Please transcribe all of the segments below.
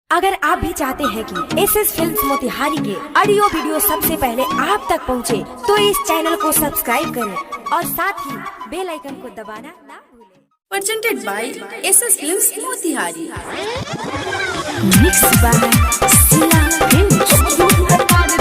अगर आप भी चाहते हैं कि एसएस फिल्म्स मोतिहारी के ऑडियो वीडियो सबसे पहले आप तक पहुंचे, तो इस चैनल को सब्सक्राइब करें और साथ ही बेल आइकन को दबाना ना भूलें। Presented by SS Films Motihari. Mixed by Sila Films।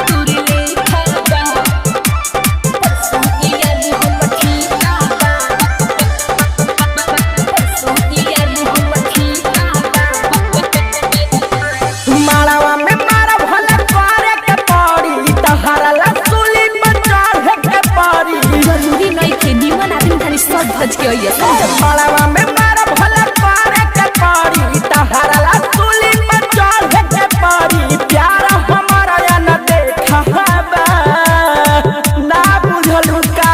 मालावा में मारा भला पारे के पारी तहरा ला सुली पर चढ़े के पारी प्यार हमारा या न देखा बा ना बुझलु का।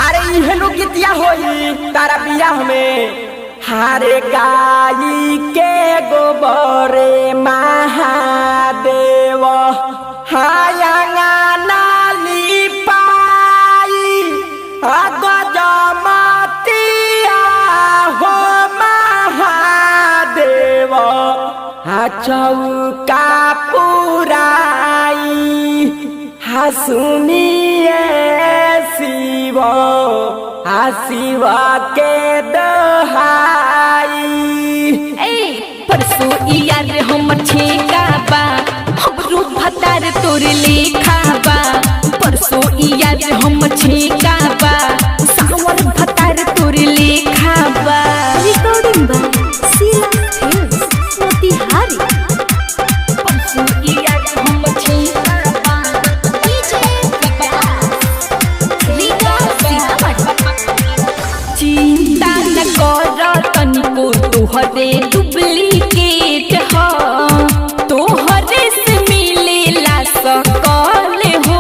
अरे इहनु गीतिया होई तारा बियाह में हारे गाई के गोबरे महादेव हायांगा नाली पाई चौका पुराई सुनिए शिव शिव के दहाई। परसों यार हम ठेका बा हमरो भतार तोर लेखा बा। परसों यार हम ठेका बा सावर भतार तोर लेखा बा। Recording by Sheela films Motihari. परसों यार हम ठेका बा चिंता न कर तनिको तोहरे डुप्लीकेट ह तोहरे से मिलेला सकल हो।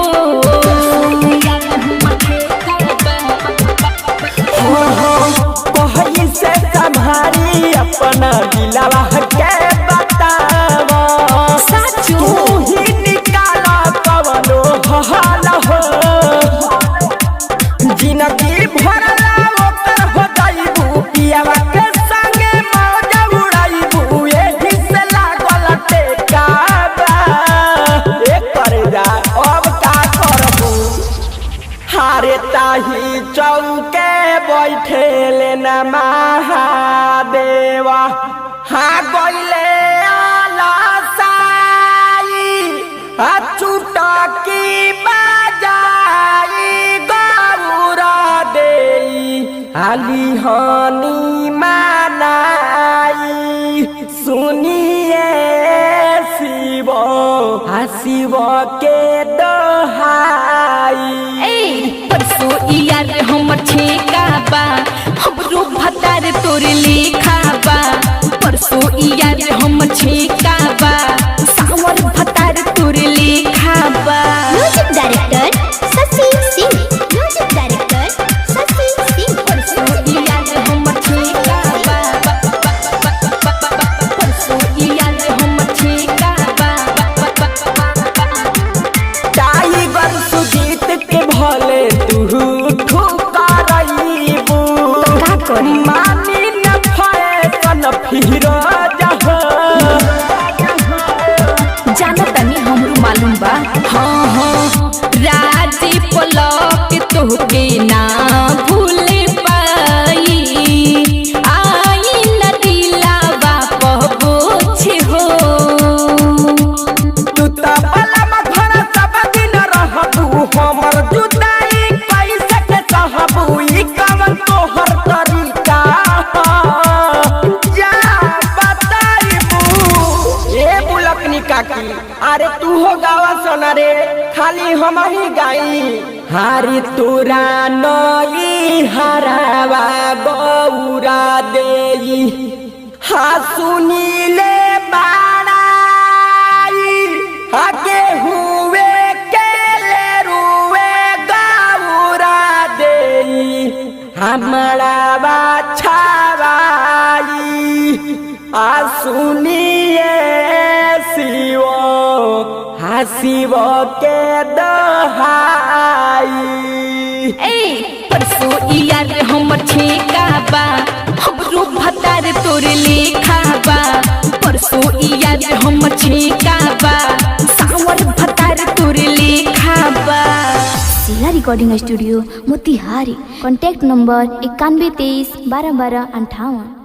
कहीं से तुम्हारी अपना दिलवा के बतावा तू ही निकाला कवनो हाल हो जिनकी भरला ओकर हो जाइबू पियावा के संगे मौज उड़ाइबू एही से लागल टेकाबा। कर जा अब का करबू हारे ताही चौके बैठेले न महादेवा हाँ गइले आलसाई चुटकी बाजाई गौरा देई आली हनी मानाई सुनिए शिव शिव के दहाई। परसों यार हम ठेका बा हमरो भतार तोर लेखा बा। परसों यार हम ठेका बा सावर भतार तोर लेखा बा। Music director Shashi Singh. Music director Shashi Singh. परसों यार हम ठेका बा परसों यार हम ठेका बा। टाइगर सुजीत के भले तू ठुकराइबू मानी न फैशन फिरोज हो जाना तनी हमरो मालूम बा। हाँ हाँ राजी पलक तोहके ना भूले पाई आई न दिलावा पहुँचे हो। तू त बलम घर सब दिन रहबू हमर जुदाई कैसे के सहबू ई कवन तोहर तरीका जा बताइबू। ए बुलकनी काकी अरे तू हो गावा सोना रे खाली हम ही गाई हारी तोरा नई हरावा गौरा देई हाँ सुनीले बाड़ाई आगे हुए केले रुए गौरा देई हमारा बाछावाई सुनिए शिव शिव के दहाई। परसों यार हम ठेका बा हमरो भतार तोर लेखा बा। परसों यार हम छेकाबा सावर भतार तोरे लेखाबा। जिला recording studio Motihari. Contact number 91 23 12 12 58।